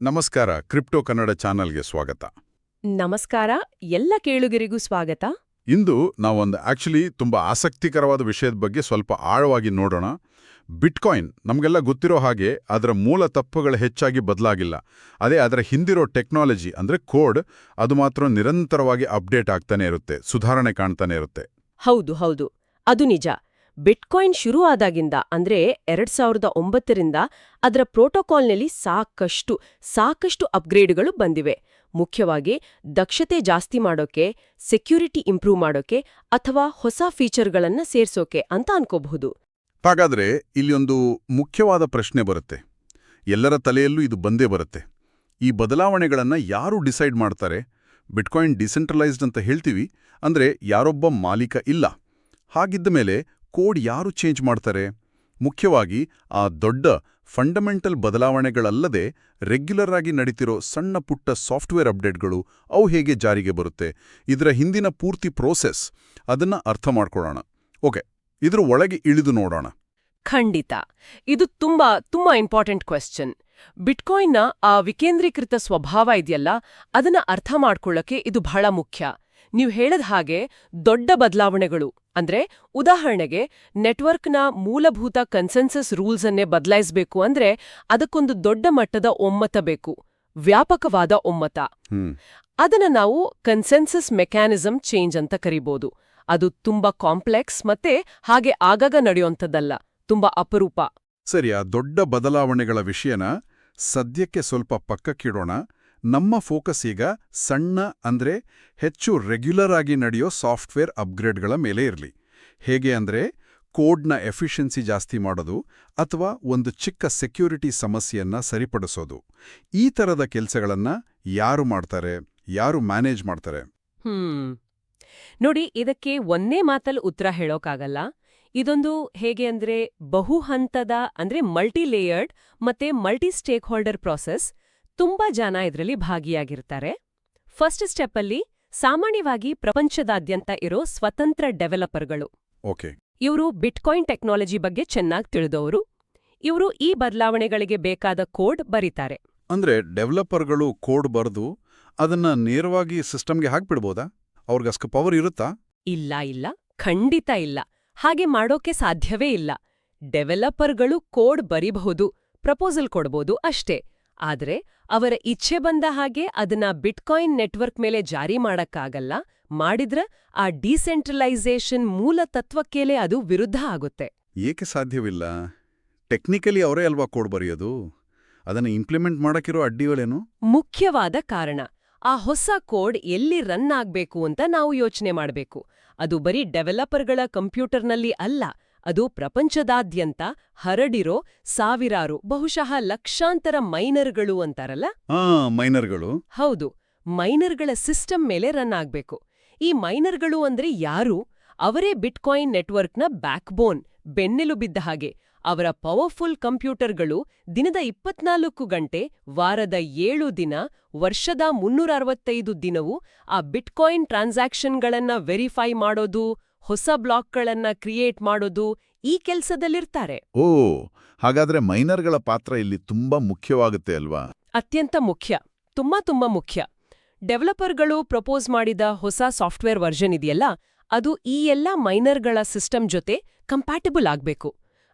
ನಮಸ್ಕಾರ ಕ್ರಿಪ್ಟೋ ಕನ್ನಡ ಚಾನಲ್ಗೆ ಸ್ವಾಗತ. ನಮಸ್ಕಾರ, ಎಲ್ಲ ಕೇಳುಗರಿಗೂ ಸ್ವಾಗತ. ಇಂದು ನಾವೊಂದು ತುಂಬಾ ಆಸಕ್ತಿಕರವಾದ ವಿಷಯದ ಬಗ್ಗೆ ಸ್ವಲ್ಪ ಆಳವಾಗಿ ನೋಡೋಣ. ಬಿಟ್ಕಾಯಿನ್ ನಮಗೆಲ್ಲ ಗೊತ್ತಿರೋ ಹಾಗೆ ಅದರ ಮೂಲ ತಪ್ಪುಗಳು ಹೆಚ್ಚಾಗಿ ಬದಲಾಗಿಲ್ಲ. ಅದೇ ಅದರ ಹಿಂದಿರೋ ಟೆಕ್ನಾಲಜಿ ಅಂದ್ರೆ ಕೋಡ್, ಅದು ಮಾತ್ರ ನಿರಂತರವಾಗಿ ಅಪ್ಡೇಟ್ ಆಗ್ತಾನೆ ಇರುತ್ತೆ, ಸುಧಾರಣೆ ಕಾಣ್ತಾನೆ ಇರುತ್ತೆ. ಹೌದು ಹೌದು, ಅದು ನಿಜ. ಬಿಟ್ಕಾಯಿನ್ ಶುರು ಆದಾಗಿಂದ ಅಂದ್ರೆ 2009ರಿಂದ ಅದರ ಪ್ರೋಟೋಕಾಲ್ನಲ್ಲಿ ಸಾಕಷ್ಟು ಅಪ್ಗ್ರೇಡ್ಗಳು ಬಂದಿವೆ. ಮುಖ್ಯವಾಗಿ ದಕ್ಷತೆ ಜಾಸ್ತಿ ಮಾಡೋಕೆ, ಸೆಕ್ಯೂರಿಟಿ ಇಂಪ್ರೂವ್ ಮಾಡೋಕೆ ಅಥವಾ ಹೊಸ ಫೀಚರ್ಗಳನ್ನ ಸೇರ್ಸೋಕೆ ಅಂತ ಅನ್ಕೋಬಹುದು. ಹಾಗಾದ್ರೆ ಇಲ್ಲೊಂದು ಮುಖ್ಯವಾದ ಪ್ರಶ್ನೆ ಬರುತ್ತೆ. ಎಲ್ಲರ ತಲೆಯಲ್ಲೂ ಇದು ಬಂದೇ ಬರುತ್ತೆ. ಈ ಬದಲಾವಣೆಗಳನ್ನ ಯಾರು ಡಿಸೈಡ್ ಮಾಡ್ತಾರೆ? ಬಿಟ್ಕಾಯಿನ್ ಡಿಸೆಂಟ್ರಲೈಸ್ಡ್ ಅಂತ ಹೇಳ್ತೀವಿ, ಅಂದ್ರೆ ಯಾರೊಬ್ಬ ಮಾಲೀಕ ಇಲ್ಲ. ಹಾಗಿದ್ದ ಮೇಲೆ ಕೋಡ್ ಯಾರು ಚೇಂಜ್ ಮಾಡ್ತಾರೆ? ಮುಖ್ಯವಾಗಿ ಆ ದೊಡ್ಡ ಫಂಡಮೆಂಟಲ್ ಬದಲಾವಣೆಗಳಲ್ಲದೆ ರೆಗ್ಯುಲರ್ ಆಗಿ ನಡೀತಿರೋ ಸಣ್ಣ ಪುಟ್ಟ ಸಾಫ್ಟ್ವೇರ್ ಅಪ್ಡೇಟ್ಗಳು ಅವು ಹೇಗೆ ಜಾರಿಗೆ ಬರುತ್ತೆ? ಇದರ ಹಿಂದಿನ ಪೂರ್ತಿ ಪ್ರೋಸೆಸ್, ಅದನ್ನ ಅರ್ಥ ಮಾಡ್ಕೊಳ್ಳೋಣ. ಓಕೆ, ಇದ್ರ ಒಳಗೆ ಇಳಿದು ನೋಡೋಣ. ಖಂಡಿತ, ಇದು ತುಂಬಾ ಇಂಪಾರ್ಟೆಂಟ್ ಕ್ವೆಶ್ಚನ್. ಬಿಟ್ಕಾಯಿನ್ನ ಆ ವಿಕೇಂದ್ರೀಕೃತ ಸ್ವಭಾವ ಇದೆಯಲ್ಲ, ಅದನ್ನ ಅರ್ಥ ಮಾಡ್ಕೊಳ್ಳೋಕೆ ಇದು ಬಹಳ ಮುಖ್ಯ. ನೀವು ಹೇಳದ ಹಾಗೆ ದೊಡ್ಡ ಬದಲಾವಣೆಗಳು ಅಂದ್ರೆ, ಉದಾಹರಣೆಗೆ ನೆಟ್ವರ್ಕ್ನ ಮೂಲಭೂತ ಕನ್ಸೆನ್ಸಸ್ ರೂಲ್ಸ್ ಅನ್ನೇ ಬದಲಾಯಿಸಬೇಕು ಅಂದ್ರೆ ಅದಕ್ಕೊಂದು ದೊಡ್ಡ ಮಟ್ಟದ ಒಮ್ಮತ ಬೇಕು, ವ್ಯಾಪಕವಾದ ಒಮ್ಮತ. ಅದನ್ನ ನಾವು ಕನ್ಸೆನ್ಸಸ್ ಮೆಕ್ಯಾನಿಸಮ್ ಚೇಂಜ್ ಅಂತ ಕರಿಬೋದು. ಅದು ತುಂಬಾ ಕಾಂಪ್ಲೆಕ್ಸ್ ಮತ್ತೆ ಹಾಗೆ ಆಗಾಗ ನಡೆಯುವಂಥದ್ದಲ್ಲ, ತುಂಬಾ ಅಪರೂಪ. ಸರಿ, ಆ ದೊಡ್ಡ ಬದಲಾವಣೆಗಳ ವಿಷಯನ ಸದ್ಯಕ್ಕೆ ಸ್ವಲ್ಪ ಪಕ್ಕಕ್ಕಿಡೋಣ. ನಮ್ಮ ಫೋಕಸ್ ಈಗ ಸಣ್ಣ ಅಂದ್ರೆ ಹೆಚ್ಚು ರೆಗ್ಯುಲರ್ ಆಗಿ ನಡೆಯೋ ಸಾಫ್ಟ್ವೇರ್ ಅಪ್ಗ್ರೇಡ್ಗಳ ಮೇಲೆ ಇರಲಿ. ಹೇಗೆ ಅಂದ್ರೆ ಕೋಡ್ನ ಎಫಿಷಿಯನ್ಸಿ ಜಾಸ್ತಿ ಮಾಡೋದು ಅಥವಾ ಒಂದು ಚಿಕ್ಕ ಸೆಕ್ಯೂರಿಟಿ ಸಮಸ್ಯೆಯನ್ನ ಸರಿಪಡಿಸೋದು. ಈ ಥರದ ಕೆಲಸಗಳನ್ನ ಯಾರು ಮಾಡ್ತಾರೆ, ಯಾರು ಮ್ಯಾನೇಜ್ ಮಾಡ್ತಾರೆ? ನೋಡಿ, ಇದಕ್ಕೆ ಒಂದೇ ಮಾತಲ್ಲಿ ಉತ್ತರ ಹೇಳೋಕ್ಕಾಗಲ್ಲ. ಇದೊಂದು ಹೇಗೆ ಅಂದ್ರೆ ಬಹು ಹಂತದ ಅಂದ್ರೆ ಮಲ್ಟಿ ಲೇಯರ್ಡ್ ಮತ್ತೆ ಮಲ್ಟಿ ಸ್ಟೇಕ್ ಹೋಲ್ಡರ್ ಪ್ರಾಸೆಸ್. ತುಂಬಾ ಜನ ಇದರಲ್ಲಿ ಭಾಗಿಯಾಗಿರ್ತಾರೆ. ಫಸ್ಟ್ ಸ್ಟೆಪ್ ಅಲ್ಲಿ ಸಾಮಾನ್ಯವಾಗಿ ಪ್ರಪಂಚದಾದ್ಯಂತ ಇರೋ ಸ್ವತಂತ್ರ ಡೆವಲಪರ್ಗಳು. ಇವರು ಬಿಟ್ಕಾಯಿನ್ ಟೆಕ್ನಾಲಜಿ ಬಗ್ಗೆ ಚೆನ್ನಾಗಿ ತಿಳಿದವರು. ಇವರು ಈ ಬದಲಾವಣೆಗಳಿಗೆ ಬೇಕಾದ ಕೋಡ್ ಬರೀತಾರೆ. ಅಂದ್ರೆ ಡೆವಲಪರ್ಗಳು ಕೋಡ್ ಬರೆದು ಅದನ್ನ ನೇರವಾಗಿ ಸಿಸ್ಟಮ್ಗೆ ಹಾಕ್ಬಿಡ್ಬೋದಾ? ಅವ್ರಿಗಷ್ಟು ಪವರ್ ಇರುತ್ತಾ? ಇಲ್ಲ, ಖಂಡಿತ ಇಲ್ಲ. ಹಾಗೆ ಮಾಡೋಕೆ ಸಾಧ್ಯವೇ ಇಲ್ಲ. ಡೆವಲಪರ್ಗಳು ಕೋಡ್ ಬರೀಬಹುದು, ಪ್ರಪೋಸಲ್ ಕೊಡ್ಬೋದು ಅಷ್ಟೇ. ಆದ್ರೆ ಅವರ ಇಚ್ಛೆ ಬಂದ ಹಾಗೆ ಅದನ್ನ ಬಿಟ್ಕಾಯಿನ್ ನೆಟ್ವರ್ಕ್ ಮೇಲೆ ಜಾರಿ ಮಾಡಕ್ಕಾಗಲ್ಲ. ಮಾಡಿದ್ರ ಆ ಡಿಸೆಂಟ್ರಲೈಸೇಷನ್ ಮೂಲ ತತ್ವಕ್ಕೇಲೆ ಅದು ವಿರುದ್ಧ ಆಗುತ್ತೆ. ಏಕೆ ಸಾಧ್ಯವಿಲ್ಲ? ಟೆಕ್ನಿಕಲಿ ಅವರೇ ಅಲ್ವಾ ಕೋಡ್ ಬರೆಯೋದು? ಅದನ್ನ ಇಂಪ್ಲಿಮೆಂಟ್ ಮಾಡಕ್ಕಿರೋ ಅಡ್ಡಿಗಳೇನು? ಮುಖ್ಯವಾದ ಕಾರಣ, ಆ ಹೊಸ ಕೋಡ್ ಎಲ್ಲಿ ರನ್ ಆಗ್ಬೇಕು ಅಂತ ನಾವು ಯೋಚನೆ ಮಾಡಬೇಕು. ಅದು ಬರೀ ಡೆವಲಪರ್ಗಳ ಕಂಪ್ಯೂಟರ್ನಲ್ಲಿ ಅಲ್ಲ, ಅದು ಪ್ರಪಂಚದಾದ್ಯಂತ ಹರಡಿರೋ ಸಾವಿರಾರು, ಬಹುಶಃ ಲಕ್ಷಾಂತರ ಮೈನರ್ಗಳು ಅಂತಾರಲ್ಲ, ಮೈನರ್ಗಳು. ಹೌದು, ಮೈನರ್ಗಳ ಸಿಸ್ಟಮ್ ಮೇಲೆ ರನ್ ಆಗ್ಬೇಕು. ಈ ಮೈನರ್ಗಳು ಅಂದ್ರೆ ಯಾರು? ಅವರೇ ಬಿಟ್ಕಾಯಿನ್ ನೆಟ್ವರ್ಕ್ನ ಬ್ಯಾಕ್ಬೋನ್, ಬೆನ್ನೆಲುಬಿದ್ದ ಹಾಗೆ. ಅವರ ಪವರ್ಫುಲ್ ಕಂಪ್ಯೂಟರ್ಗಳು ದಿನದ 24 ಗಂಟೆ, ವಾರದ 7 ದಿನ, ವರ್ಷದ 365 ದಿನವೂ ಆ ಬಿಟ್ಕಾಯಿನ್ ಟ್ರಾನ್ಸಾಕ್ಷನ್ಗಳನ್ನ ವೆರಿಫೈ ಮಾಡೋದು, ಹೊಸ ಬ್ಲಾಕ್ಗಳನ್ನ ಕ್ರಿಯೇಟ್ ಮಾಡೋದು, ಈ ಕೆಲ್ಸದಲ್ಲಿರ್ತಾರೆ. ಹಾಗಾದ್ರೆ ಮೈನರ್ಗಳ ಪಾತ್ರ ಇಲ್ಲಿ ತುಂಬಾ ಮುಖ್ಯವಾಗುತ್ತೆ ಅಲ್ವಾ? ಅತ್ಯಂತ ಮುಖ್ಯ, ತುಂಬಾ ಮುಖ್ಯ. ಡೆವಲಪರ್ಗಳು ಪ್ರಪೋಸ್ ಮಾಡಿದ ಹೊಸ ಸಾಫ್ಟ್ವೇರ್ ವರ್ಷನ್ ಇದೆಯಲ್ಲ, ಅದು ಈ ಎಲ್ಲ ಮೈನರ್ಗಳ ಸಿಸ್ಟಮ್ ಜೊತೆ ಕಂಪ್ಯಾಟಿಬಲ್ ಆಗ್ಬೇಕು.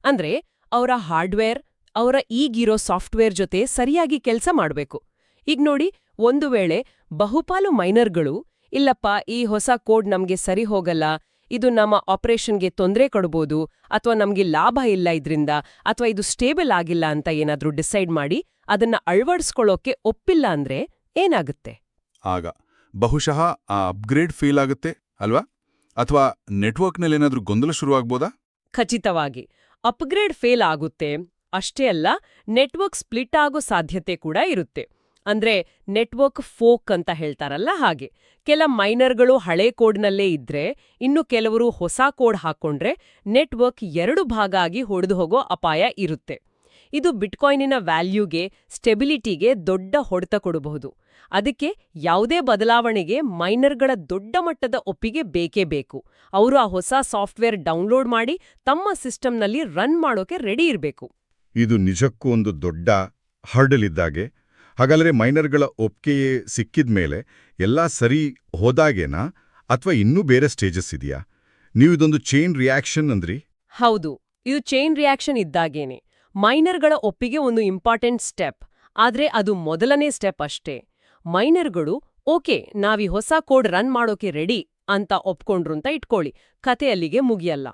ಅಂದ್ರೆ ಅವರ ಹಾರ್ಡ್ವೇರ್, ಅವರ ಈಗಿರೋ ಸಾಫ್ಟ್ವೇರ್ ಜೊತೆ ಸರಿಯಾಗಿ ಕೆಲಸ ಮಾಡ್ಬೇಕು. ಈಗ ನೋಡಿ, ಒಂದು ವೇಳೆ ಬಹುಪಾಲು ಮೈನರ್ಗಳು ಇಲ್ಲಪ್ಪ, ಈ ಹೊಸ ಕೋಡ್ ನಮ್ಗೆ ಸರಿ ಹೋಗಲ್ಲ, ಇದು ನಮ್ಮ ಆಪರೇಷನ್ಗೆ ತೊಂದರೆ ಕೊಡ್ಬೋದು, ಅಥವಾ ನಮ್ಗೆ ಲಾಭ ಇಲ್ಲ ಇದ್ರಿಂದ, ಅಥವಾ ಇದು ಸ್ಟೇಬಲ್ ಆಗಿಲ್ಲ ಅಂತ ಏನಾದ್ರೂ ಡಿಸೈಡ್ ಮಾಡಿ ಅದನ್ನ ಅಳವಡಿಸ್ಕೊಳ್ಳೋಕೆ ಒಪ್ಪಿಲ್ಲ ಅಂದ್ರೆ ಏನಾಗುತ್ತೆ? ಆಗ ಬಹುಶಃ ಆ ಅಪ್ಗ್ರೇಡ್ ಫೇಲ್ ಆಗುತ್ತೆ ಅಲ್ವಾ? ಅಥವಾ ನೆಟ್ವರ್ಕ್ನಲ್ಲೇನಾದ್ರೂ ಗೊಂದಲ ಶುರುವಾಗ್ಬೋದಾ? ಖಚಿತವಾಗಿ ಅಪ್ಗ್ರೇಡ್ ಫೇಲ್ ಆಗುತ್ತೆ. ಅಷ್ಟೇ ಅಲ್ಲ, ನೆಟ್ವರ್ಕ್ ಸ್ಪ್ಲಿಟ್ ಆಗೋ ಸಾಧ್ಯತೆ ಕೂಡ ಇರುತ್ತೆ. ಅಂದ್ರೆ ನೆಟ್ವರ್ಕ್ ಫೋಕ್ ಅಂತ ಹೇಳ್ತಾರಲ್ಲ ಹಾಗೆ. ಕೆಲ ಮೈನರ್ಗಳು ಹಳೆ ಕೋಡ್ನಲ್ಲೇ ಇದ್ರೆ, ಇನ್ನು ಕೆಲವರು ಹೊಸ ಕೋಡ್ ಹಾಕೊಂಡ್ರೆ ನೆಟ್ವರ್ಕ್ 2 ಭಾಗ ಆಗಿ ಹೊಡೆದು ಹೋಗೋ ಅಪಾಯ ಇರುತ್ತೆ. ಇದು ಬಿಟ್ಕಾಯಿನಿನ ವ್ಯಾಲ್ಯೂಗೆ, ಸ್ಟೆಬಿಲಿಟಿಗೆ ದೊಡ್ಡ ಹೊಡೆತ ಕೊಡಬಹುದು. ಅದಕ್ಕೆ ಯಾವುದೇ ಬದಲಾವಣೆಗೆ ಮೈನರ್ಗಳ ದೊಡ್ಡ ಮಟ್ಟದ ಒಪ್ಪಿಗೆ ಬೇಕೇ ಬೇಕು. ಅವರು ಆ ಹೊಸ ಸಾಫ್ಟ್ವೇರ್ ಡೌನ್ಲೋಡ್ ಮಾಡಿ ತಮ್ಮ ಸಿಸ್ಟಮ್ನಲ್ಲಿ ರನ್ ಮಾಡೋಕೆ ರೆಡಿ ಇರಬೇಕು. ಇದು ನಿಜಕ್ಕೂ ಒಂದು ದೊಡ್ಡ ಹರ್ಡಲ್ ಇದ್ದಾಗೆ. ಹಾಗಾದರೆ ಮೈನರ್ಗಳ ಒಪ್ಪಿಗೆ ಸಿಕ್ಕಿದ ಮೇಲೆ ಎಲ್ಲ ಸರಿ ಹೋದಾಗೇನಾ ಅಥವಾ ಇನ್ನೂ ಬೇರೆ ಸ್ಟೇಜಸ್ ಇದೆಯಾ? ನೀವು ಇದೊಂದು ಚೈನ್ ರಿಯಾಕ್ಷನ್ ಅಂದ್ರಿ. ಹೌದು, ಇದು ಚೈನ್ ರಿಯಾಕ್ಷನ್ ಇದ್ದಾಗೇನೆ. ಮೈನರ್ಗಳ ಒಪ್ಪಿಗೆ ಒಂದು ಇಂಪಾರ್ಟೆಂಟ್ ಸ್ಟೆಪ್, ಆದ್ರೆ ಅದು ಮೊದಲನೇ ಸ್ಟೆಪ್ ಅಷ್ಟೇ. ಮೈನರ್ಗಳು ಓಕೆ, ನಾವೀ ಹೊಸ ಕೋಡ್ ರನ್ ಮಾಡೋಕೆ ರೆಡಿ ಅಂತ ಒಪ್ಕೊಂಡ್ರು ಅಂತ ಇಟ್ಕೊಳ್ಳಿ, ಕತೆ ಅಲ್ಲಿಗೆ ಮುಗಿಯಲ್ಲ.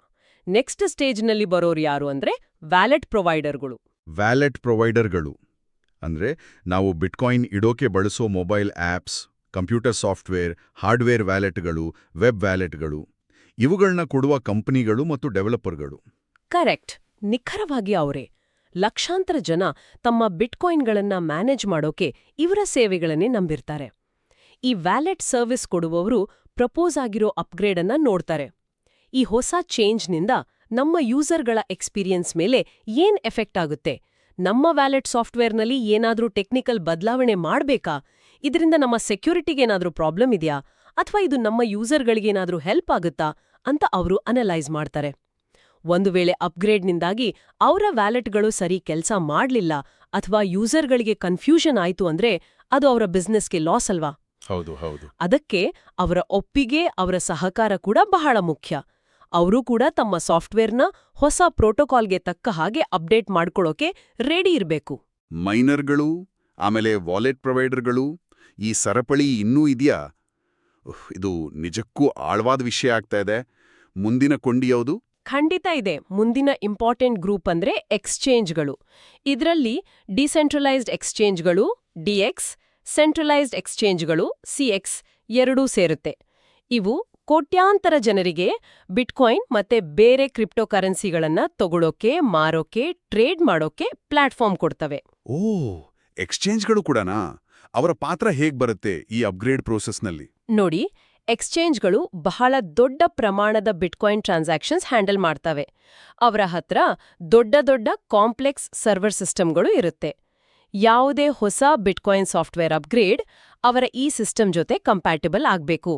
ನೆಕ್ಸ್ಟ್ ಸ್ಟೇಜ್ನಲ್ಲಿ ಬರೋರು ಯಾರು ಅಂದ್ರೆ ವ್ಯಾಲೆಟ್ ಪ್ರೊವೈಡರ್ಗಳು. ವ್ಯಾಲೆಟ್ ಪ್ರೊವೈಡರ್ಗಳು ಅಂದ್ರೆ ನಾವು ಬಿಟ್ಕಾಯಿನ್ ಇಡೋಕೆ ಬಳಸೋ mobile apps, computer software, hardware ವ್ಯಾಲೆಟ್ಗಳು, ವೆಬ್ ವ್ಯಾಲೆಟ್ಗಳು, ಇವುಗಳನ್ನ ಕೊಡುವ ಕಂಪನಿಗಳು ಮತ್ತು ಡೆವಲಪರ್ಗಳು. ಕರೆಕ್ಟ್, ನಿಖರವಾಗಿ ಅವರೇ. ಲಕ್ಷಾಂತರ ಜನ ತಮ್ಮ ಬಿಟ್ಕಾಯಿನ್ಗಳನ್ನ ಮ್ಯಾನೇಜ್ ಮಾಡೋಕೆ ಇವರ ಸೇವೆಗಳನ್ನೇ ನಂಬಿರ್ತಾರೆ. ಈ ವ್ಯಾಲೆಟ್ ಸರ್ವಿಸ್ ಕೊಡುವವರು ಪ್ರಪೋಸ್ ಆಗಿರೋ ಅಪ್ಗ್ರೇಡ್ ಅನ್ನ ನೋಡ್ತಾರೆ. ಈ ಹೊಸ ಚೇಂಜ್ನಿಂದ ನಮ್ಮ ಯೂಸರ್ಗಳ ಎಕ್ಸ್ಪೀರಿಯನ್ಸ್ ಮೇಲೆ ಏನ್ ಎಫೆಕ್ಟ್ ಆಗುತ್ತೆ, ನಮ್ಮ ವ್ಯಾಲೆಟ್ ಸಾಫ್ಟ್ವೇರ್ನಲ್ಲಿ ಏನಾದ್ರೂ ಟೆಕ್ನಿಕಲ್ ಬದಲಾವಣೆ ಮಾಡ್ಬೇಕಾ, ಇದರಿಂದ ನಮ್ಮ ಸೆಕ್ಯೂರಿಟಿಗೇನಾದ್ರೂ ಪ್ರಾಬ್ಲಮ್ ಇದೆಯಾ, ಅಥವಾ ಇದು ನಮ್ಮ ಯೂಸರ್ಗಳಿಗೇನಾದ್ರೂ ಹೆಲ್ಪ್ ಆಗುತ್ತಾ ಅಂತ ಅವರು ಅನಲೈಸ್ ಮಾಡ್ತಾರೆ. ಒಂದು ವೇಳೆ ಅಪ್ಗ್ರೇಡ್ನಿಂದಾಗಿ ಅವರ ವ್ಯಾಲೆಟ್ಗಳು ಸರಿ ಕೆಲಸ ಮಾಡ್ಲಿಲ್ಲ ಅಥವಾ ಯೂಸರ್ಗಳಿಗೆ ಕನ್ಫ್ಯೂಷನ್ ಆಯ್ತು ಅಂದ್ರೆ ಅದು ಅವರ ಬಿಸ್ನೆಸ್ಗೆ ಲಾಸ್ ಅಲ್ವಾ? ಹೌದು ಹೌದು. ಅದಕ್ಕೆ ಅವರ ಒಪ್ಪಿಗೆ, ಅವರ ಸಹಕಾರ ಕೂಡ ಬಹಳ ಮುಖ್ಯ. ಅವರು ಕೂಡ ತಮ್ಮ ಸಾಫ್ಟ್ವೇರ್ನ ಹೊಸ ಪ್ರೋಟೋಕಾಲ್ಗೆ ತಕ್ಕ ಹಾಗೆ ಅಪ್ಡೇಟ್ ಮಾಡ್ಕೊಳ್ಳೋಕೆ ರೆಡಿ ಇರಬೇಕು. ಮೈನರ್ಗಳು, ಆಮೇಲೆ ವಾಲೆಟ್ ಪ್ರೊವೈಡರ್ಗಳು, ಈ ಸರಪಳಿ ಇನ್ನೂ ಇದೆಯಾ? ಇದು ನಿಜಕ್ಕೂ ಆಳವಾದ ವಿಷಯ ಆಗ್ತಾ ಇದೆ. ಮುಂದಿನ ಕೊಂಡಿ ಯಾವುದು? ಖಂಡಿತ ಇದೆ. ಮುಂದಿನ ಇಂಪಾರ್ಟೆಂಟ್ ಗ್ರೂಪ್ ಅಂದ್ರೆ ಎಕ್ಸ್ಚೇಂಜ್ಗಳು. ಇದರಲ್ಲಿ ಡಿಸೆಂಟ್ರಲೈಸ್ಡ್ ಎಕ್ಸ್ಚೇಂಜ್ಗಳು ಡಿಎಕ್ಸ್, ಸೆಂಟ್ರಲೈಸ್ಡ್ ಎಕ್ಸ್ಚೇಂಜ್ಗಳು ಸಿಎಕ್ಸ್ ಎರಡೂ ಸೇರುತ್ತೆ. ಇವು ಕೋಟ್ಯಾಂತರ ಜನರಿಗೆ ಬಿಟ್ಕಾಯಿನ್ ಮತ್ತೆ ಬೇರೆ ಕ್ರಿಪ್ಟೋಕರೆನ್ಸಿಗಳನ್ನ ತಗೊಳ್ಳೋಕೆ, ಮಾರೋಕೆ, ಟ್ರೇಡ್ ಮಾಡೋಕೆ ಪ್ಲಾಟ್ಫಾರ್ಮ್ ಕೊಡ್ತವೆ. ಓ, ಎಕ್ಸ್ಚೇಂಜ್ಗಳು ಕೂಡನಾ? ಅವರ ಪಾತ್ರ ಹೇಗ್ ಬರುತ್ತೆ ಈ ಅಪ್ಗ್ರೇಡ್ ಪ್ರೋಸೆಸ್ನಲ್ಲಿ? ನೋಡಿ, ಎಕ್ಸ್ಚೇಂಜ್ಗಳು ಬಹಳ ದೊಡ್ಡ ಪ್ರಮಾಣದ ಬಿಟ್ಕಾಯಿನ್ ಟ್ರಾನ್ಸಾಕ್ಷನ್ಸ್ ಹ್ಯಾಂಡಲ್ ಮಾಡ್ತವೆ. ಅವರ ಹತ್ರ ದೊಡ್ಡ ದೊಡ್ಡ ಕಾಂಪ್ಲೆಕ್ಸ್ ಸರ್ವರ್ ಸಿಸ್ಟಮ್ಗಳು ಇರುತ್ತೆ. ಯಾವುದೇ ಹೊಸ ಬಿಟ್ಕಾಯಿನ್ ಸಾಫ್ಟ್ವೇರ್ ಅಪ್ಗ್ರೇಡ್ ಅವರ ಈ ಸಿಸ್ಟಮ್ ಜೊತೆ ಕಂಪ್ಯಾಟಿಬಲ್ ಆಗ್ಬೇಕು.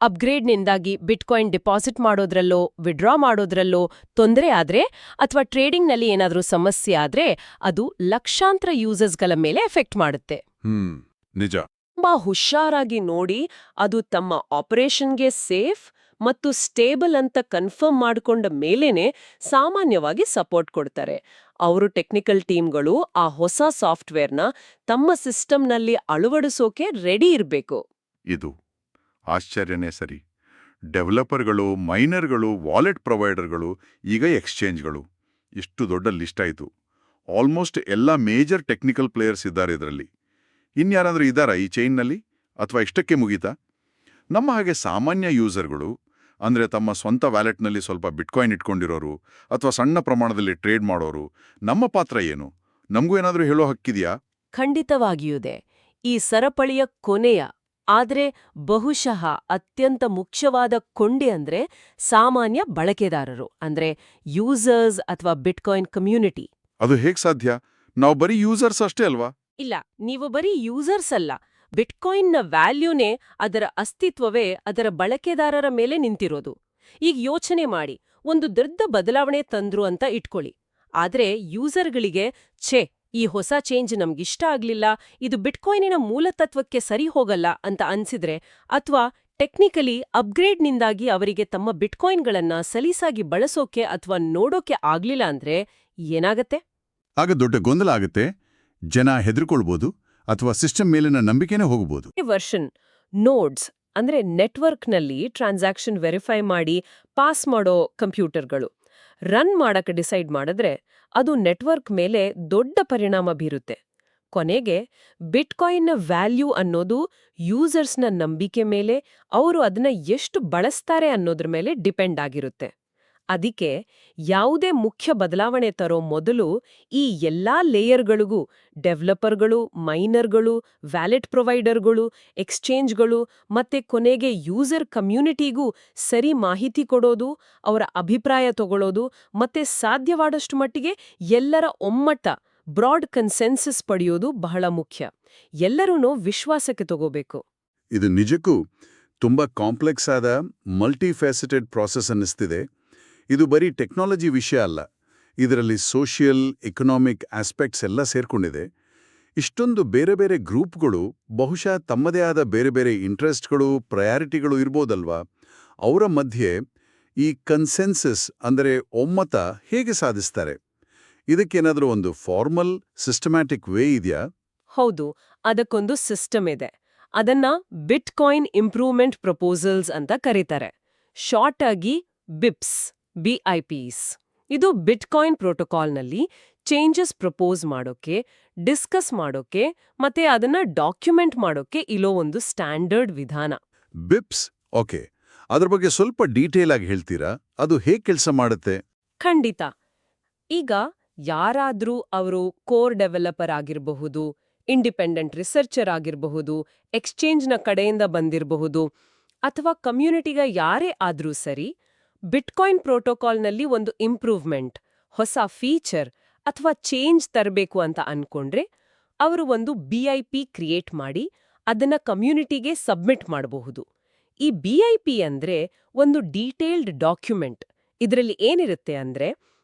ಅಪ್ಗ್ರೇಡ್ನಿಂದಾಗಿ ಬಿಟ್ಕಾಯಿನ್ ಡಿಪಾಸಿಟ್ ಮಾಡೋದ್ರಲ್ಲೋ, ವಿಡ್ರಾ ಮಾಡೋದ್ರಲ್ಲೋ ತೊಂದರೆ ಆದ್ರೆ ಅಥವಾ ಟ್ರೇಡಿಂಗ್ನಲ್ಲಿ ಏನಾದ್ರೂ ಸಮಸ್ಯೆ ಆದ್ರೆ ಅದು ಲಕ್ಷಾಂತರ ಯೂಸರ್ಸ್ಗಳ ಮೇಲೆ ಎಫೆಕ್ಟ್ ಮಾಡುತ್ತೆ. ನಿಜ. ತುಂಬಾ ಹುಷಾರಾಗಿ ನೋಡಿ ಅದು ತಮ್ಮ ಆಪರೇಷನ್ಗೆ ಸೇಫ್ ಮತ್ತು ಸ್ಟೇಬಲ್ ಅಂತ ಕನ್ಫರ್ಮ್ ಮಾಡಿಕೊಂಡ ಮೇಲೇನೆ ಸಾಮಾನ್ಯವಾಗಿ ಸಪೋರ್ಟ್ ಕೊಡ್ತಾರೆ. ಅವರು ಟೆಕ್ನಿಕಲ್ ಟೀಮ್ಗಳು ಆ ಹೊಸ ಸಾಫ್ಟ್ವೇರ್ನ ತಮ್ಮ ಸಿಸ್ಟಮ್ನಲ್ಲಿ ಅಳವಡಿಸೋಕೆ ರೆಡಿ ಇರಬೇಕು. ಇದು ಆಶ್ಚರ್ಯನೇ ಸರಿ. ಡೆವಲಪರ್ಗಳು, ಮೈನರ್ಗಳು, ವಾಲೆಟ್ ಪ್ರೊವೈಡರ್ಗಳು, ಈಗ ಎಕ್ಸ್ಚೇಂಜ್ಗಳು, ಇಷ್ಟು ದೊಡ್ಡ ಲಿಸ್ಟ್ ಆಯಿತು. ಆಲ್ಮೋಸ್ಟ್ ಎಲ್ಲ ಮೇಜರ್ ಟೆಕ್ನಿಕಲ್ ಪ್ಲೇಯರ್ಸ್ ಇದ್ದಾರೆ ಇದರಲ್ಲಿ. ಇನ್ಯಾರಾದ್ರೂ ಇದ್ದಾರಾ ಈ ಚೈನ್ನಲ್ಲಿ, ಅಥವಾ ಇಷ್ಟಕ್ಕೆ ಮುಗೀತಾ? ನಮ್ಮ ಹಾಗೆ ಸಾಮಾನ್ಯ ಯೂಸರ್ಗಳು, ಅಂದರೆ ತಮ್ಮ ಸ್ವಂತ ವ್ಯಾಲೆಟ್ನಲ್ಲಿ ಸ್ವಲ್ಪ ಬಿಟ್ಕಾಯಿನ್ ಇಟ್ಕೊಂಡಿರೋರು ಅಥವಾ ಸಣ್ಣ ಪ್ರಮಾಣದಲ್ಲಿ ಟ್ರೇಡ್ ಮಾಡೋರು, ನಮ್ಮ ಪಾತ್ರ ಏನು? ನಮಗೂ ಏನಾದರೂ ಹೇಳೋ ಹಕ್ಕಿದೆಯಾ? ಖಂಡಿತವಾಗಿಯುದೆ. ಈ ಸರಪಳಿಯ ಕೊನೆಯ ಆದ್ರೆ ಬಹುಶಃ ಅತ್ಯಂತ ಮುಖ್ಯವಾದ ಕೊಂಡಿ ಅಂದ್ರೆ ಸಾಮಾನ್ಯ ಬಳಕೆದಾರರು, ಅಂದ್ರೆ ಯೂಸರ್ಸ್ ಅಥವಾ ಬಿಟ್ಕಾಯಿನ್ ಕಮ್ಯುನಿಟಿ. ಅದು ಹೇಗ್ ಸಾಧ್ಯ? ನಾವು ಬರೀ ಯೂಸರ್ಸ್ ಅಷ್ಟೇ ಅಲ್ವಾ? ಇಲ್ಲ, ನೀವು ಬರೀ ಯೂಸರ್ಸ್ ಅಲ್ಲ. ಬಿಟ್ಕಾಯಿನ್ನ ವ್ಯಾಲ್ಯೂನೇ, ಅದರ ಅಸ್ತಿತ್ವವೇ ಅದರ ಬಳಕೆದಾರರ ಮೇಲೆ ನಿಂತಿರೋದು. ಈಗ ಯೋಚನೆ ಮಾಡಿ, ಒಂದು ದೊಡ್ಡ ಬದಲಾವಣೆ ತಂದ್ರು ಅಂತ ಇಟ್ಕೊಳ್ಳಿ. ಆದ್ರೆ ಯೂಸರ್ಗಳಿಗೆ ಛೇ, ಈ ಹೊಸ ಚೇಂಜ್ ನಮ್ಗಿಷ್ಟ ಆಗ್ಲಿಲ್ಲ, ಇದು ಬಿಟ್ಕಾಯಿನಿನ ಮೂಲತತ್ವಕ್ಕೆ ಸರಿ ಹೋಗಲ್ಲ ಅಂತ ಅನ್ಸಿದ್ರೆ, ಅಥವಾ ಟೆಕ್ನಿಕಲಿ ಅಪ್ಗ್ರೇಡ್ನಿಂದಾಗಿ ಅವರಿಗೆ ತಮ್ಮ ಬಿಟ್ಕಾಯಿನ್ಗಳನ್ನ ಸಲೀಸಾಗಿ ಬಳಸೋಕೆ ಅಥವಾ ನೋಡೋಕೆ ಆಗ್ಲಿಲ್ಲ ಅಂದ್ರೆ ಏನಾಗತ್ತೆ? ಆಗ ದೊಡ್ಡ ಗೊಂದಲ ಆಗುತ್ತೆ. ಜನ ಹೆದರ್ಕೊಳ್ಬೋದು ಅಥವಾ ಸಿಸ್ಟಮ್ ಮೇಲಿನ ನಂಬಿಕೆನೇ ಹೋಗಬಹುದು. ವರ್ಷನ್ ನೋಡ್ಸ್ ಅಂದ್ರೆ ನೆಟ್ವರ್ಕ್ನಲ್ಲಿ ಟ್ರಾನ್ಸಾಕ್ಷನ್ ವೆರಿಫೈ ಮಾಡಿ ಪಾಸ್ ಮಾಡೋ ಕಂಪ್ಯೂಟರ್ಗಳು ರನ್ ಮಾಡಕ್ಕೆ ಡಿಸೈಡ್ ಮಾಡಿದ್ರೆ ಅದು ನೆಟ್ವರ್ಕ್ ಮೇಲೆ ದೊಡ್ಡ ಪರಿಣಾಮ ಬೀರುತ್ತೆ. ಕೊನೆಗೆ ಬಿಟ್ಕಾಯಿನ್ನ ವ್ಯಾಲ್ಯೂ ಅನ್ನೋದು ಯೂಸರ್ಸ್ನ ನಂಬಿಕೆ ಮೇಲೆ, ಅವರು ಅದನ್ನ ಎಷ್ಟು ಬಳಸ್ತಾರೆ ಅನ್ನೋದ್ರ ಮೇಲೆ ಡಿಪೆಂಡ್ ಆಗಿರುತ್ತೆ. ಅದಕ್ಕೆ ಯಾವುದೇ ಮುಖ್ಯ ಬದಲಾವಣೆ ತರೋ ಮೊದಲು ಈ ಎಲ್ಲಾ ಲೇಯರ್ಗಳಿಗೂ, ಡೆವಲಪರ್ಗಳು, ಮೈನರ್ಗಳು, ವ್ಯಾಲೆಟ್ ಪ್ರೊವೈಡರ್ಗಳು, ಎಕ್ಸ್ಚೇಂಜ್ಗಳು ಮತ್ತೆ ಕೊನೆಗೆ ಯೂಸರ್ ಕಮ್ಯುನಿಟಿಗೂ ಸರಿ ಮಾಹಿತಿ ಕೊಡೋದು, ಅವರ ಅಭಿಪ್ರಾಯ ತಗೊಳ್ಳೋದು ಮತ್ತೆ ಸಾಧ್ಯವಾದಷ್ಟು ಮಟ್ಟಿಗೆ ಎಲ್ಲರ ಒಮ್ಮತ, ಬ್ರಾಡ್ ಕನ್ಸೆನ್ಸಸ್ ಪಡೆಯೋದು ಬಹಳ ಮುಖ್ಯ. ಎಲ್ಲರೂ ವಿಶ್ವಾಸಕ್ಕೆ ತಗೋಬೇಕು. ಇದು ನಿಜಕ್ಕೂ ತುಂಬಾ ಕಾಂಪ್ಲೆಕ್ಸ್ ಆದ ಮಲ್ಟಿಫ್ಯಾಸೆಟೆಡ್ ಪ್ರಾಸೆಸ್ ಅನ್ನಿಸ್ತಿದೆ. ಇದು ಬರೀ ಟೆಕ್ನಾಲಜಿ ವಿಷಯ ಅಲ್ಲ, ಇದರಲ್ಲಿ ಸೋಷಿಯಲ್, ಎಕನಾಮಿಕ್ ಆಸ್ಪೆಕ್ಟ್ಸ್ ಎಲ್ಲ ಸೇರ್ಕೊಂಡಿದೆ. ಇಷ್ಟೊಂದು ಬೇರೆ ಬೇರೆ ಗ್ರೂಪ್ಗಳು ಬಹುಶಃ ತಮ್ಮದೇ ಆದ ಬೇರೆ ಬೇರೆ ಇಂಟ್ರೆಸ್ಟ್ಗಳು ಪ್ರಯಾರಿಟಿಗಳು ಇರ್ಬೋದಲ್ವಾ? ಅವರ ಮಧ್ಯೆ ಈ ಕನ್ಸೆನ್ಸಸ್ ಅಂದರೆ ಒಮ್ಮತ ಹೇಗೆ ಸಾಧಿಸ್ತಾರೆ? ಇದಕ್ಕೇನಾದರೂ ಒಂದು ಫಾರ್ಮಲ್ ಸಿಸ್ಟಮ್ಯಾಟಿಕ್ ವೇ ಇದೆಯಾ? ಹೌದು, ಅದಕ್ಕೊಂದು ಸಿಸ್ಟಮ್ ಇದೆ. ಅದನ್ನ ಬಿಟ್ಕಾಯಿನ್ ಇಂಪ್ರೂವ್ಮೆಂಟ್ ಪ್ರಪೋಸಲ್ಸ್ ಅಂತ ಕರೀತಾರೆ. ಶಾರ್ಟ್ ಆಗಿ BIPs. ಇದು ಬಿಟ್ಕಾಯಿನ್ ಪ್ರೋಟೋಕಾಲ್ನಲ್ಲಿ ಚೇಂಜಸ್ ಪ್ರಪೋಸ್ ಮಾಡೋಕೆ, ಡಿಸ್ಕಸ್ ಮಾಡೋಕೆ ಮತ್ತೆ ಅದನ್ನ ಡಾಕ್ಯುಮೆಂಟ್ ಮಾಡೋಕೆ ಇರೋ ಒಂದು ಸ್ಟ್ಯಾಂಡರ್ಡ್ ವಿಧಾನ. ಬಿಪ್ಸ್, ಓಕೆ. ಅದ್ರ ಬಗ್ಗೆ ಸ್ವಲ್ಪ ಡೀಟೇಲ್ ಆಗಿ ಹೇಳ್ತೀರಾ? ಅದು ಹೇಗೆ ಕೆಲಸ ಮಾಡುತ್ತೆ? ಖಂಡಿತ. ಈಗ ಯಾರಾದ್ರೂ ಅವರು ಕೋರ್ ಡೆವಲಪರ್ ಆಗಿರಬಹುದು, ಇಂಡಿಪೆಂಡೆಂಟ್ ರಿಸರ್ಚರ್ ಆಗಿರಬಹುದು, ಎಕ್ಸ್ಚೇಂಜ್ನ ಕಡೆಯಿಂದ ಬಂದಿರಬಹುದು, ಅಥವಾ ಕಮ್ಯುನಿಟಿಗ ಯಾರೇ ಆದ್ರೂ ಸರಿ, ಬಿಟ್ಕಾಯಿನ್ ಪ್ರೋಟೋಕಾಲ್ನಲ್ಲಿ ಒಂದು ಇಂಪ್ರೂವ್ಮೆಂಟ್, ಹೊಸ ಫೀಚರ್ ಅಥವಾ ಚೇಂಜ್ ತರಬೇಕು ಅಂತ ಅನ್ಕೊಂಡ್ರೆ ಅವರು ಒಂದು BIP ಕ್ರಿಯೇಟ್ ಮಾಡಿ ಅದನ್ನ ಕಮ್ಯುನಿಟಿಗೆ ಸಬ್ಮಿಟ್ ಮಾಡಬಹುದು. ಈ BIP ಅಂದ್ರೆ ಒಂದು ಡೀಟೇಲ್ಡ್ ಡಾಕ್ಯುಮೆಂಟ್. ಇದರಲ್ಲಿ ಏನಿರುತ್ತೆ ಅಂದ್ರೆ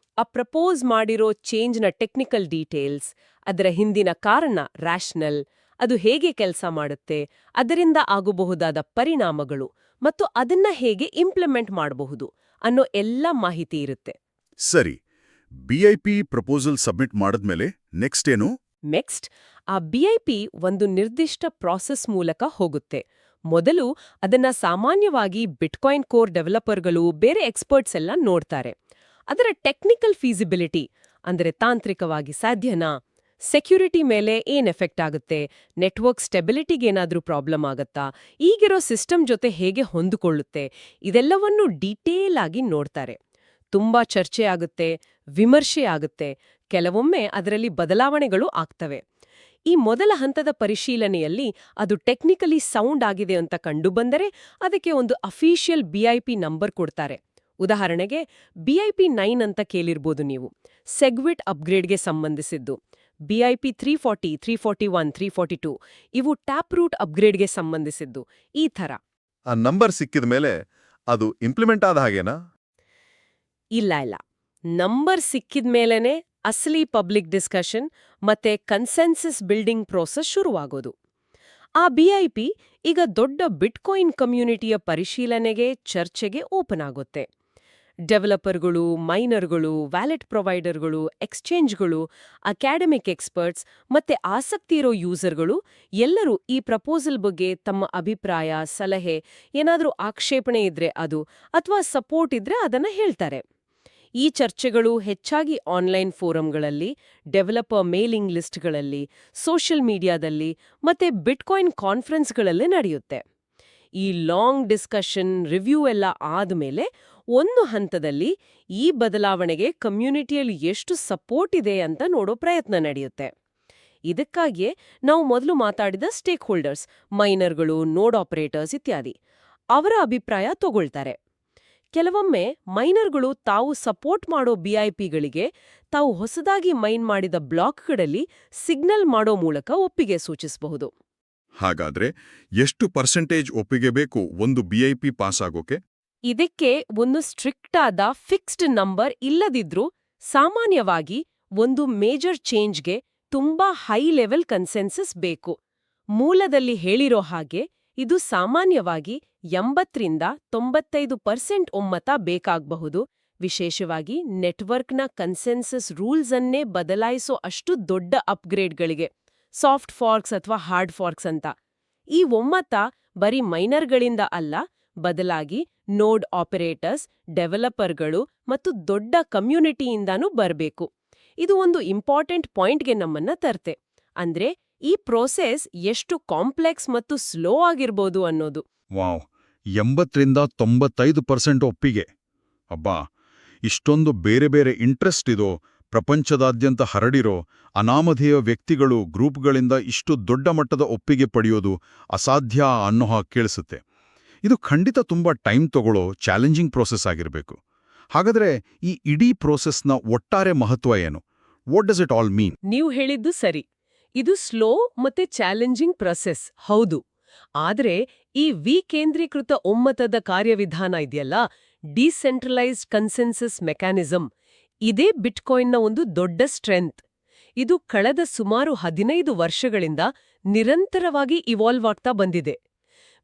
ಪ್ರಪೋಸ್ ಮಾಡಿರೋ ಚೇಂಜ್ನ ಟೆಕ್ನಿಕಲ್ ಡೀಟೇಲ್ಸ್, ಅದರ ಹಿಂದಿನ ಕಾರಣ ರ್ಯಾಷನಲ್, ಅದು ಹೇಗೆ ಕೆಲಸ ಮಾಡುತ್ತೆ, ಅದರಿಂದ ಆಗಬಹುದಾದ ಪರಿಣಾಮಗಳು ಮತ್ತು ಅದನ್ನ ಹೇಗೆ ಇಂಪ್ಲಿಮೆಂಟ್ ಮಾಡಬಹುದು ಅನ್ನೋ ಎಲ್ಲ ಮಾಹಿತಿ ಇರುತ್ತೆ. ಸರಿ, BIP ಪ್ರಪೋಸಲ್ ಸಬ್ಮಿಟ್ ಮಾಡಿದ್ಮೇಲೆ ನೆಕ್ಸ್ಟ್ ಏನು? ನೆಕ್ಸ್ಟ್, ಆ BIP ಒಂದು ನಿರ್ದಿಷ್ಟ ಪ್ರಾಸೆಸ್ ಮೂಲಕ ಹೋಗುತ್ತೆ. ಮೊದಲು ಅದನ್ನ ಸಾಮಾನ್ಯವಾಗಿ ಬಿಟ್ಕಾಯಿನ್ ಕೋರ್ ಡೆವಲಪರ್ಗಳು, ಬೇರೆ ಎಕ್ಸ್ಪರ್ಟ್ಸ್ ಎಲ್ಲ ನೋಡ್ತಾರೆ. ಅದರ ಟೆಕ್ನಿಕಲ್ ಫೀಸಿಬಿಲಿಟಿ ಅಂದರೆ ತಾಂತ್ರಿಕವಾಗಿ ಸಾಧ್ಯನಾ, ಸೆಕ್ಯೂರಿಟಿ ಮೇಲೆ ಏನ್ ಎಫೆಕ್ಟ್ ಆಗುತ್ತೆ, ನೆಟ್ವರ್ಕ್ ಸ್ಟೆಬಿಲಿಟಿಗೇನಾದ್ರೂ ಪ್ರಾಬ್ಲಮ್ ಆಗತ್ತಾ, ಈಗಿರೋ ಸಿಸ್ಟಮ್ ಜೊತೆ ಹೇಗೆ ಹೊಂದಿಕೊಳ್ಳುತ್ತೆ, ಇದೆಲ್ಲವನ್ನೂ ಡೀಟೇಲ್ ಆಗಿ ನೋಡ್ತಾರೆ. ತುಂಬಾ ಚರ್ಚೆ ಆಗುತ್ತೆ, ವಿಮರ್ಶೆ ಆಗುತ್ತೆ, ಕೆಲವೊಮ್ಮೆ ಅದರಲ್ಲಿ ಬದಲಾವಣೆಗಳು ಆಗ್ತವೆ. ಈ ಮೊದಲ ಹಂತದ ಪರಿಶೀಲನೆಯಲ್ಲಿ ಅದು ಟೆಕ್ನಿಕಲಿ ಸೌಂಡ್ ಆಗಿದೆ ಅಂತ ಕಂಡುಬಂದರೆ ಅದಕ್ಕೆ ಒಂದು ಅಫಿಷಿಯಲ್ BIP ನಂಬರ್ ಕೊಡ್ತಾರೆ. ಉದಾಹರಣೆಗೆ BIP 9 ಅಂತ ಕೇಳಿರ್ಬೋದು ನೀವು, ಸೆಗ್ವಿಟ್ ಅಪ್ಗ್ರೇಡ್ಗೆ ಸಂಬಂಧಿಸಿದ್ದು. BIP 340, 341, 342 ಇವು ಟ್ಯಾಪ್ ರೂಟ್ ಅಪ್ಗ್ರೇಡ್ಗೆ ಸಂಬಂಧಿಸಿದ್ದು. ಈ ಥರ. ಆ ನಂಬರ್ ಸಿಕ್ಕಿದ ಮೇಲೆ ಅದು ಇಂಪ್ಲಿಮೆಂಟ್ ಆದ ಹಾಗೇನಾ? ಇಲ್ಲ. ನಂಬರ್ ಸಿಕ್ಕಿದ್ಮೇಲೇನೆ ಅಸಲಿ ಪಬ್ಲಿಕ್ ಡಿಸ್ಕಷನ್ ಮತ್ತೆ ಕನ್ಸೆನ್ಸಸ್ ಬಿಲ್ಡಿಂಗ್ ಪ್ರೋಸೆಸ್ ಶುರುವಾಗೋದು. ಆ BIP ಈಗ ದೊಡ್ಡ ಬಿಟ್ಕಾಯಿನ್ ಕಮ್ಯುನಿಟಿಯ ಪರಿಶೀಲನೆಗೆ, ಚರ್ಚೆಗೆ ಓಪನ್ ಆಗುತ್ತೆ. ಡೆವಲಪರ್ಗಳು, ಮೈನರ್ಗಳು, ವ್ಯಾಲೆಟ್ ಪ್ರೊವೈಡರ್ಗಳು, ಎಕ್ಸ್ಚೇಂಜ್ಗಳು, ಅಕಾಡೆಮಿಕ್ ಎಕ್ಸ್ಪರ್ಟ್ಸ್ ಮತ್ತೆ ಆಸಕ್ತಿ ಇರೋ ಯೂಸರ್ಗಳು ಎಲ್ಲರೂ ಈ ಪ್ರಪೋಸಲ್ ಬಗ್ಗೆ ತಮ್ಮ ಅಭಿಪ್ರಾಯ, ಸಲಹೆ, ಏನಾದರೂ ಆಕ್ಷೇಪಣೆ ಇದ್ರೆ ಅದು ಅಥವಾ ಸಪೋರ್ಟ್ ಇದ್ರೆ ಅದನ್ನ ಹೇಳ್ತಾರೆ. ಈ ಚರ್ಚೆಗಳು ಹೆಚ್ಚಾಗಿ ಆನ್ಲೈನ್ ಫೋರಂಗಳಲ್ಲಿ, ಡೆವಲಪರ್ ಮೇಲಿಂಗ್ ಲಿಸ್ಟ್ಗಳಲ್ಲಿ, ಸೋಷಿಯಲ್ ಮೀಡಿಯಾದಲ್ಲಿ ಮತ್ತೆ ಬಿಟ್ಕಾಯಿನ್ ಕಾನ್ಫರೆನ್ಸ್ಗಳಲ್ಲಿ ನಡೆಯುತ್ತೆ. ಈ ಲಾಂಗ್ ಡಿಸ್ಕಷನ್, ರಿವ್ಯೂ ಎಲ್ಲ ಆದ್ಮೇಲೆ ಒಂದು ಹಂತದಲ್ಲಿ ಈ ಬದಲಾವಣೆಗೆ ಕಮ್ಯುನಿಟಿಯಲ್ಲಿ ಎಷ್ಟು ಸಪೋರ್ಟ್ ಇದೆ ಅಂತ ನೋಡೋ ಪ್ರಯತ್ನ ನಡೆಯುತ್ತೆ. ಇದಕ್ಕಾಗಿಯೇ ನಾವು ಮೊದಲು ಮಾತಾಡಿದ ಸ್ಟೇಕ್ ಹೋಲ್ಡರ್ಸ್, ಮೈನರ್ಗಳು, ನೋಡ್ ಆಪರೇಟರ್ಸ್ ಇತ್ಯಾದಿ ಅವರ ಅಭಿಪ್ರಾಯ ತಗೊಳ್ತಾರೆ. ಕೆಲವೊಮ್ಮೆ ಮೈನರ್ಗಳು ತಾವು ಸಪೋರ್ಟ್ ಮಾಡೋ BIPಗಳಿಗೆ ತಾವು ಹೊಸದಾಗಿ ಮೈನ್ ಮಾಡಿದ ಬ್ಲಾಕ್ಗಳಲ್ಲಿ ಸಿಗ್ನಲ್ ಮಾಡೋ ಮೂಲಕ ಒಪ್ಪಿಗೆ ಸೂಚಿಸಬಹುದು. ಹಾಗಾದ್ರೆ ಎಷ್ಟು ಪರ್ಸೆಂಟೇಜ್ ಒಪ್ಪಿಗೆ ಬೇಕು ಒಂದು BIP ಪಾಸ್ ಆಗೋಕೆ? ಇದಕ್ಕೆ ಒಂದು ಸ್ಟ್ರಿಕ್ಟ್ ಆದ ಫಿಕ್ಸ್ಡ್ ನಂಬರ್ ಇಲ್ಲದಿದ್ರೂ ಸಾಮಾನ್ಯವಾಗಿ ಒಂದು ಮೇಜರ್ ಚೇಂಜ್ಗೆ ತುಂಬಾ ಹೈ ಲೆವೆಲ್ ಕನ್ಸೆನ್ಸಸ್ ಬೇಕು. ಮೂಲದಲ್ಲಿ ಹೇಳಿರೋ ಹಾಗೆ ಇದು ಸಾಮಾನ್ಯವಾಗಿ 80ರಿಂದ 95% ಒಮ್ಮತ ಬೇಕಾಗಬಹುದು. ವಿಶೇಷವಾಗಿ ನೆಟ್ವರ್ಕ್ನ ಕನ್ಸೆನ್ಸಸ್ ರೂಲ್ಸ್ ಅನ್ನೇ ಬದಲಾಯಿಸೋ ಅಷ್ಟು ದೊಡ್ಡ ಅಪ್ಗ್ರೇಡ್ಗಳಿಗೆ, ಸಾಫ್ಟ್ ಫಾರ್ಕ್ಸ್ ಅಥವಾ ಹಾರ್ಡ್ ಫಾರ್ಕ್ಸ್ ಅಂತ. ಈ ಒಮ್ಮತ ಬರೀ ಮೈನರ್ಗಳಿಂದ ಅಲ್ಲ, ಬದಲಾಗಿ ನೋಡ್ ಆಪರೇಟರ್ಸ್, ಡೆವಲಪರ್ಗಳು ಮತ್ತು ದೊಡ್ಡ ಕಮ್ಯುನಿಟಿಯಿಂದಾನೂ ಬರಬೇಕು. ಇದು ಒಂದು ಇಂಪಾರ್ಟೆಂಟ್ ಪಾಯಿಂಟ್ಗೆ ನಮ್ಮನ್ನ ತರ್ತೆ. ಅಂದ್ರೆ ಈ ಪ್ರೋಸೆಸ್ ಎಷ್ಟು ಕಾಂಪ್ಲೆಕ್ಸ್ ಮತ್ತು ಸ್ಲೋ ಆಗಿರ್ಬೋದು ಅನ್ನೋದು. ವಾವ್, 80ರಿಂದ 95% ಒಪ್ಪಿಗೆ. ಅಬ್ಬಾ, ಇಷ್ಟೊಂದು ಬೇರೆ ಬೇರೆ ಇಂಟ್ರೆಸ್ಟ್ ಇದೋ, ಪ್ರಪಂಚದಾದ್ಯಂತ ಹರಡಿರೋ ಅನಾಮಧೇಯ ವ್ಯಕ್ತಿಗಳು, ಗ್ರೂಪ್ಗಳಿಂದ ಇಷ್ಟು ದೊಡ್ಡ ಮಟ್ಟದ ಒಪ್ಪಿಗೆ ಪಡೆಯೋದು ಅಸಾಧ್ಯ ಅನ್ನೋ ಹಾಗೆ ಕೇಳಿಸುತ್ತೆ. ಇದು ಖಂಡಿತ ತುಂಬಾ ಟೈಮ್ ತಗೊಳ್ಳೋ ಚಾಲೆಂಜಿಂಗ್ ಪ್ರೋಸೆಸ್ ಆಗಿರಬೇಕು. ಹಾಗಾದ್ರೆ ಈ ಇಡೀ ಪ್ರೋಸೆಸ್ನ ಒಟ್ಟಾರೆ ಮಹತ್ವ ಏನು? ವಾಟ್ ಡಸ್ ಇಟ್ ಆಲ್ ಮೀನ್? ನೀವು ಹೇಳಿದ್ದು ಸರಿ. ಇದು ಸ್ಲೋ ಮತ್ತೆ ಚಾಲೆಂಜಿಂಗ್ ಪ್ರೊಸೆಸ್ ಹೌದು. ಆದ್ರೆ ಈ ವಿಕೇಂದ್ರೀಕೃತ ಒಮ್ಮತದ ಕಾರ್ಯವಿಧಾನ ಇದೆಯಲ್ಲ, ಡಿಸೆಂಟ್ರಲೈಸ್ಡ್ ಕನ್ಸೆನ್ಸಸ್ ಮೆಕ್ಯಾನಿಸಮ್, ಇದೇ ಬಿಟ್ಕಾಯಿನ್ನ ಒಂದು ದೊಡ್ಡ ಸ್ಟ್ರೆಂತ್. ಇದು ಕಳೆದ ಸುಮಾರು 15 ವರ್ಷಗಳಿಂದ ನಿರಂತರವಾಗಿ ಇವಾಲ್ವ್ ಆಗ್ತಾ ಬಂದಿದೆ.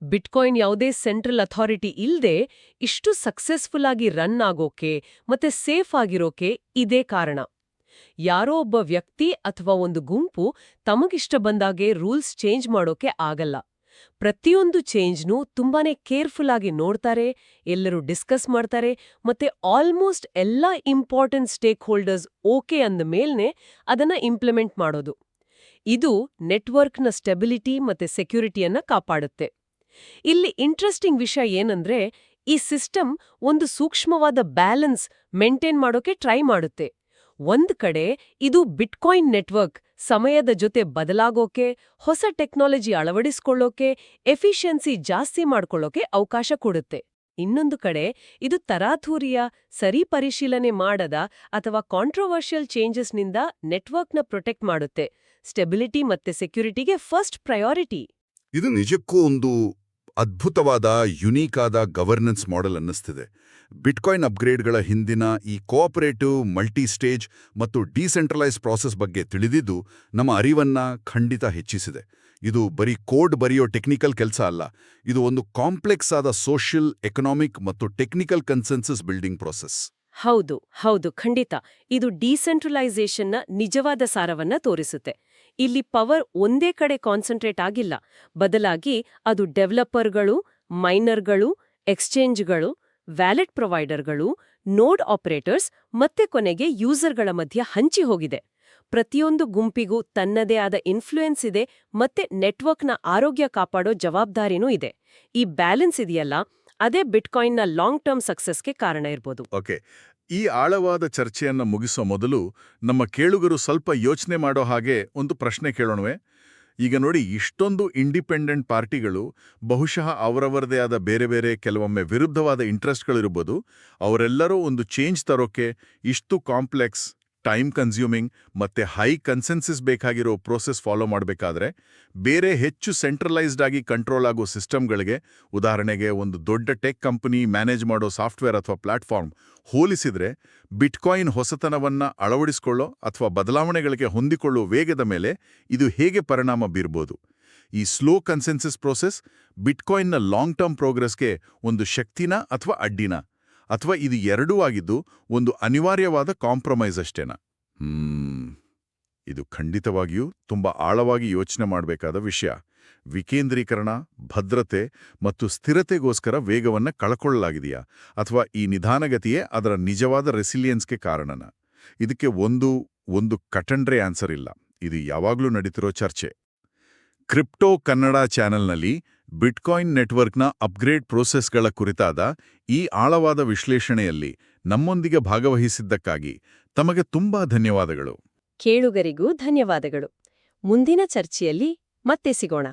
ಬಿಟ್ಕಾಯಿನ್ ಯಾವುದೇ ಸೆಂಟ್ರಲ್ ಅಥಾರಿಟಿ ಇಲ್ದೆ ಇಷ್ಟು ಸಕ್ಸಸ್ಫುಲ್ ಆಗಿ ರನ್ ಆಗೋಕೆ ಮತ್ತೆ ಸೇಫ್ ಆಗಿರೋಕೆ ಇದೇ ಕಾರಣ. ಯಾರೋ ಒಬ್ಬ ವ್ಯಕ್ತಿ ಅಥವಾ ಒಂದು ಗುಂಪು ತಮಗಿಷ್ಟ ಬಂದಾಗೆ ರೂಲ್ಸ್ ಚೇಂಜ್ ಮಾಡೋಕೆ ಆಗಲ್ಲ. ಪ್ರತಿಯೊಂದು ಚೇಂಜ್ನೂ ತುಂಬಾನೇ ಕೇರ್ಫುಲ್ ಆಗಿ ನೋಡ್ತಾರೆ, ಎಲ್ಲರೂ ಡಿಸ್ಕಸ್ ಮಾಡ್ತಾರೆ, ಮತ್ತೆ ಆಲ್ಮೋಸ್ಟ್ ಎಲ್ಲ ಇಂಪಾರ್ಟೆಂಟ್ ಸ್ಟೇಕ್ ಹೋಲ್ಡರ್ಸ್ ಓಕೆ ಅಂದ ಮೇಲ್ನೆ ಅದನ್ನ ಇಂಪ್ಲಿಮೆಂಟ್ ಮಾಡೋದು. ಇದು ನೆಟ್ವರ್ಕ್ನ ಸ್ಟೆಬಿಲಿಟಿ ಮತ್ತೆ ಸೆಕ್ಯೂರಿಟಿಯನ್ನ ಕಾಪಾಡುತ್ತೆ. ಇಲ್ಲಿ ಇಂಟ್ರೆಸ್ಟಿಂಗ್ ವಿಷಯ ಏನಂದ್ರೆ, ಈ ಸಿಸ್ಟಮ್ ಒಂದು ಸೂಕ್ಷ್ಮವಾದ ಬ್ಯಾಲೆನ್ಸ್ ಮೇಂಟೈನ್ ಮಾಡೋಕೆ ಟ್ರೈ ಮಾಡುತ್ತೆ. ಒಂದ್ ಕಡೆ ಇದು ಬಿಟ್ಕಾಯಿನ್ ನೆಟ್ವರ್ಕ್ ಸಮಯದ ಜೊತೆ ಬದಲಾಗೋಕೆ, ಹೊಸ ಟೆಕ್ನಾಲಜಿ ಅಳವಡಿಸ್ಕೊಳ್ಳೋಕೆ, ಎಫಿಷಿಯನ್ಸಿ ಜಾಸ್ತಿ ಮಾಡ್ಕೊಳ್ಳೋಕೆ ಅವಕಾಶ ಕೊಡುತ್ತೆ. ಇನ್ನೊಂದು ಕಡೆ ಇದು ತರಾತುರಿಯ, ಸರಿ ಪರಿಶೀಲನೆ ಮಾಡದ ಅಥವಾ ಕಾಂಟ್ರವರ್ಷಿಯಲ್ ಚೇಂಜಸ್ನಿಂದ ನೆಟ್ವರ್ಕ್ನ ಪ್ರೊಟೆಕ್ಟ್ ಮಾಡುತ್ತೆ. ಸ್ಟೆಬಿಲಿಟಿ ಮತ್ತೆ ಸೆಕ್ಯೂರಿಟಿಗೆ ಫಸ್ಟ್ ಪ್ರಯಾರಿಟಿ. ಇದು ನಿಜಕ್ಕೂ ಒಂದು ಅದ್ಭುತವಾದ ಯುನೀಕ್ ಆದ ಗವರ್ನೆನ್ಸ್ ಮಾಡೆಲ್ ಅನ್ನಿಸ್ತಿದೆ. ಬಿಟ್ಕಾಯಿನ್ ಅಪ್ಗ್ರೇಡ್ಗಳ ಹಿಂದಿನ ಈ ಕೋಆಪರೇಟಿವ್, ಮಲ್ಟಿ ಸ್ಟೇಜ್ ಮತ್ತು ಡಿಸೆಂಟ್ರಲೈಸ್ ಪ್ರಾಸೆಸ್ ಬಗ್ಗೆ ತಿಳಿದಿದ್ದು ನಮ್ಮ ಅರಿವನ್ನ ಖಂಡಿತ ಹೆಚ್ಚಿಸಿದೆ. ಇದು ಬರೀ ಕೋಡ್ ಬರೆಯೋ ಟೆಕ್ನಿಕಲ್ ಕೆಲಸ ಅಲ್ಲ, ಇದು ಒಂದು ಕಾಂಪ್ಲೆಕ್ಸ್ ಆದ ಸೋಷಿಯಲ್, ಎಕನಾಮಿಕ್ ಮತ್ತು ಟೆಕ್ನಿಕಲ್ ಕನ್ಸೆನ್ಸಸ್ ಬಿಲ್ಡಿಂಗ್ ಪ್ರಾಸೆಸ್. ಹೌದು, ಖಂಡಿತ. ಇದು ಡಿಸೆಂಟ್ರಲೈಸೇಷನ್ನ ನಿಜವಾದ ಸಾರವನ್ನ ತೋರಿಸುತ್ತೆ. ಇಲ್ಲಿ ಪವರ್ ಒಂದೇ ಕಡೆ ಕಾನ್ಸಂಟ್ರೇಟ್ ಆಗಿಲ್ಲ, ಬದಲಾಗಿ ಅದು ಡೆವಲಪರ್ಗಳು, ಮೈನರ್ಗಳು, ಎಕ್ಸ್ಚೇಂಜ್ಗಳು, ವ್ಯಾಲೆಟ್ ಪ್ರೊವೈಡರ್ಗಳು, ನೋಡ್ ಆಪರೇಟರ್ಸ್ ಮತ್ತೆ ಕೊನೆಗೆ ಯೂಸರ್ಗಳ ಮಧ್ಯ ಹಂಚಿ ಹೋಗಿದೆ. ಪ್ರತಿಯೊಂದು ಗುಂಪಿಗೂ ತನ್ನದೇ ಆದ ಇನ್ಫ್ಲೂಯೆನ್ಸ್ ಇದೆ ಮತ್ತೆ ನೆಟ್ವರ್ಕ್ನ ಆರೋಗ್ಯ ಕಾಪಾಡೋ ಜವಾಬ್ದಾರಿನೂ ಇದೆ. ಈ ಬ್ಯಾಲೆನ್ಸ್ ಇದೆಯಲ್ಲ, ಅದೇ ಬಿಟ್ಕಾಯಿನ್ನ ಲಾಂಗ್ ಟರ್ಮ್ ಸಕ್ಸಸ್ಗೆ ಕಾರಣ ಇರ್ಬೋದು. ಓಕೆ, ಈ ಆಳವಾದ ಚರ್ಚೆಯನ್ನ ಮುಗಿಸೋ ಮೊದಲು ನಮ್ಮ ಕೇಳುಗರು ಸ್ವಲ್ಪ ಯೋಚನೆ ಮಾಡೋ ಹಾಗೆ ಒಂದು ಪ್ರಶ್ನೆ ಕೇಳೋಣವೆ. ಈಗ ನೋಡಿ, ಇಷ್ಟೊಂದು ಇಂಡಿಪೆಂಡೆಂಟ್ ಪಾರ್ಟಿಗಳು ಬಹುಶಃ ಅವರವರದೇ ಆದ ಬೇರೆ ಬೇರೆ, ಕೆಲವೊಮ್ಮೆ ವಿರುದ್ಧವಾದ ಇಂಟ್ರೆಸ್ಟ್ಗಳಿರ್ಬೋದು. ಅವರೆಲ್ಲರೂ ಒಂದು ಚೇಂಜ್ ತರೋಕೆ ಇಷ್ಟು ಕಾಂಪ್ಲೆಕ್ಸ್, ಟೈಮ್ ಕನ್ಸ್ಯೂಮಿಂಗ್ ಮತ್ತೆ ಹೈ ಕನ್ಸೆನ್ಸಸ್ ಬೇಕಾಗಿರೋ ಪ್ರೋಸೆಸ್ ಫಾಲೋ ಮಾಡಬೇಕಾದ್ರೆ ಬೇರೆ ಹೆಚ್ಚು ಸೆಂಟ್ರಲೈಸ್ಡ್ ಆಗಿ ಕಂಟ್ರೋಲ್ ಆಗೋ ಸಿಸ್ಟಮ್ಗಳಿಗೆ, ಉದಾಹರಣೆಗೆ ಒಂದು ದೊಡ್ಡ ಟೆಕ್ ಕಂಪನಿ ಮ್ಯಾನೇಜ್ ಮಾಡೋ ಸಾಫ್ಟ್ವೇರ್ ಅಥವಾ ಪ್ಲಾಟ್ಫಾರ್ಮ್ ಹೋಲಿಸಿದ್ರೆ, ಬಿಟ್ಕಾಯಿನ್ ಹೊಸತನವನ್ನ ಅಳವಡಿಸಿಕೊಳ್ಳೋ ಅಥವಾ ಬದಲಾವಣೆಗಳಿಗೆ ಹೊಂದಿಕೊಳ್ಳೋ ವೇಗದ ಮೇಲೆ ಇದು ಹೇಗೆ ಪರಿಣಾಮ ಬೀರ್ಬೋದು? ಈ ಸ್ಲೋ ಕನ್ಸೆನ್ಸಸ್ ಪ್ರೋಸೆಸ್ ಬಿಟ್ಕಾಯಿನ್ನ ಲಾಂಗ್ ಟರ್ಮ್ ಪ್ರೋಗ್ರೆಸ್ಗೆ ಒಂದು ಶಕ್ತಿನ ಅಥವಾ ಅಡ್ಡಿನ? ಅಥವಾ ಇದು ಎರಡೂ ಆಗಿದ್ದು ಒಂದು ಅನಿವಾರ್ಯವಾದ ಕಾಂಪ್ರಮೈಸ್ ಅಷ್ಟೇನಾ? ಇದು ಖಂಡಿತವಾಗಿಯೂ ತುಂಬಾ ಆಳವಾಗಿ ಯೋಚನೆ ಮಾಡಬೇಕಾದ ವಿಷಯ. ವಿಕೇಂದ್ರೀಕರಣ, ಭದ್ರತೆ ಮತ್ತು ಸ್ಥಿರತೆಗೋಸ್ಕರ ವೇಗವನ್ನ ಕಳ್ಕೊಳ್ಳಲಾಗಿದೆಯಾ, ಅಥವಾ ಈ ನಿಧಾನಗತಿಯೇ ಅದರ ನಿಜವಾದ ರೆಸಿಲಿಯನ್ಸ್ಗೆ ಕಾರಣನ? ಇದಕ್ಕೆ ಒಂದು ಕಟಂಡ್ರೆ ಆನ್ಸರ್ ಇಲ್ಲ. ಇದು ಯಾವಾಗಲೂ ನಡೀತಿರೋ ಚರ್ಚೆ. ಕ್ರಿಪ್ಟೋ ಕನ್ನಡ ಚಾನೆಲ್ನಲ್ಲಿ ಬಿಟ್ಕಾಯಿನ್ ನೆಟ್ವರ್ಕ್ನ ಅಪ್ಗ್ರೇಡ್ ಪ್ರೋಸೆಸ್ಗಳ ಕುರಿತಾದ ಈ ಆಳವಾದ ವಿಶ್ಲೇಷಣೆಯಲ್ಲಿ ನಮ್ಮೊಂದಿಗೆ ಭಾಗವಹಿಸಿದ್ದಕ್ಕಾಗಿ ತಮಗೆ ತುಂಬಾ ಧನ್ಯವಾದಗಳು. ಕೇಳುಗರಿಗೂ ಧನ್ಯವಾದಗಳು. ಮುಂದಿನ ಚರ್ಚೆಯಲ್ಲಿ ಮತ್ತೆ ಸಿಗೋಣ.